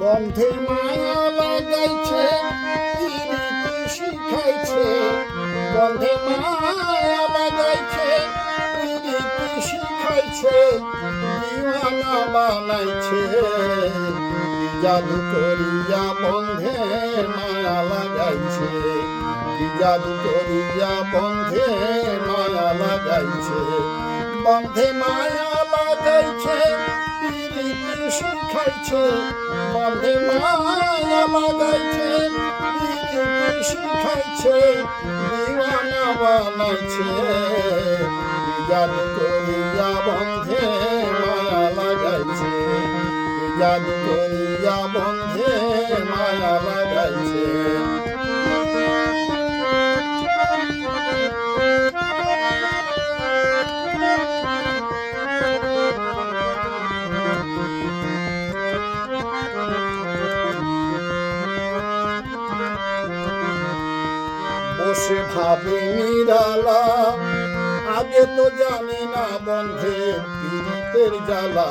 বন্ধে মায়া লাগাইছে পিরিতি শিখাইছে, বন্ধে মায়া লাগাইছে পিরিতি শিখাইছে, দিওয়ানা বানাইছে। কি জাদু করিয়া বন্ধে মায়া লাগাইছে, কি জাদু করিয়া বন্ধে মায়া লাগাইছে। বন্ধে মায়া লাগাইছে পিরিতি শিখাইছে, বন্ধে মায়া লাগাইছে পিরিতি শিখাইছে, দিওয়ানা বানাইছে। কি জাদু করিয়া বন্ধে মায়া লাগাইছে, কি জাদু করিয়া বন্ধে মায়া লাগাইছে। বসে ভাবি নিরালা, আগে তো জানি না বন্ধের পীড়িতের জ্বালা।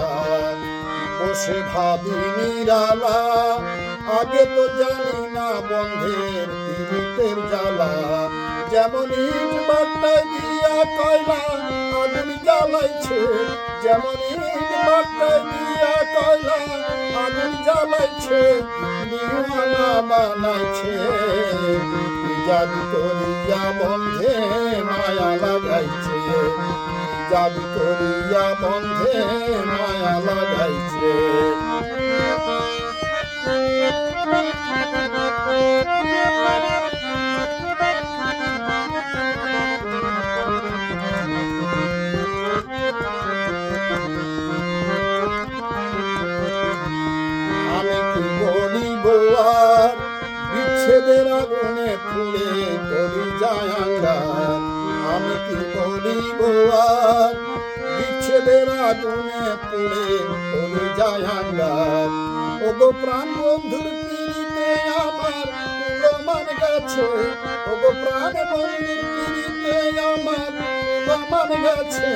বসে ভাবি নিরালা, আগে তো জানি না বন্ধের পীড়িতের জ্বালা। যেমন ইট বাট্টায় দিয়া কয়লা আগুন জ্বালাইছে, যেমন ইট বাট্টায় দিয়া কয়লা আগুন জ্বালাইছে, দিওয়ানা বানাইছে। কি জাদু করিয়া বন্ধে মায়া লাগাইছে, কি জাদু করিয়া বন্ধে মায়া লাগাইছে। আমি কি বলিব আর বিচ্ছেদের আগুনে পুড়ে করি যায় আঙ্গার। আমি কি বলিব আর বিচ্ছেদের আগুনে পুড়ে করি যায় আঙ্গার। ওগো প্রাণ বন্ধুর পিড়িতে আমার কুলমান গেছে, ওগো প্রাণ বন্ধুর পিড়িতে আমার কুলমান গেছে,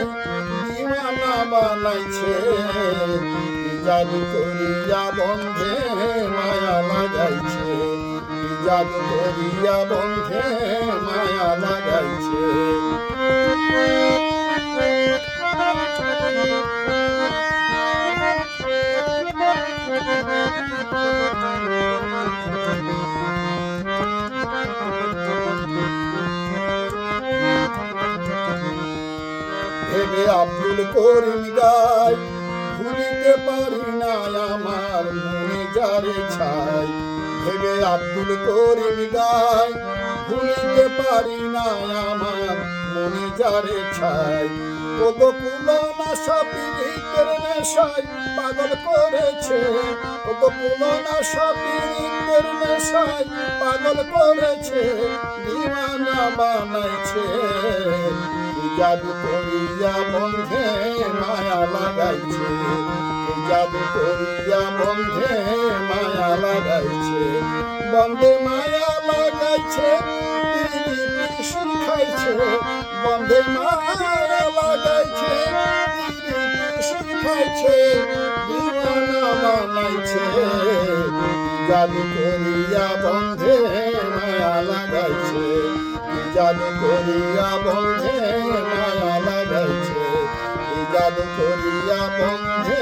দিওয়ানা বানাইছে। কি জাদু করিয়া বন্ধে মায়া লাগাইছে, কি জাদু করিয়া বন্ধে মায়া লাগাইছে। ভেবে আব্দুল করিম গাই, ভুলিতে পারি না আমার মনে যারে ছাই। ভেবে আব্দুল করিম গাই, ভুলিতে পারি না আমার মনে যারে ছাই। ওগো কুলনাশা পীড়িতের নেশায় পাগল করেছে, ওগো কুলনাশা পীড়িতের নেশায় পাগল করেছে, দিওয়ানা বানাইছে। কি জাদু করিয়া বন্ধে মায়া লাগাইছে, কি জাদু করিয়া বন্ধে মায়া লাগাইছে। বন্ধে মায়া লাগাইছে পিরিতি শিখাইছে, বন্ধে মায়া লাগাইছে পিরিতি শিখাইছে, দিওয়ানা বানাইছে। কি জাদু করিয়া বন্ধে মায়া লাগাইছে, কি জাদু করিয়া বন্ধে মায়া লাগাইছে, কি জাদু করিয়া বন্ধে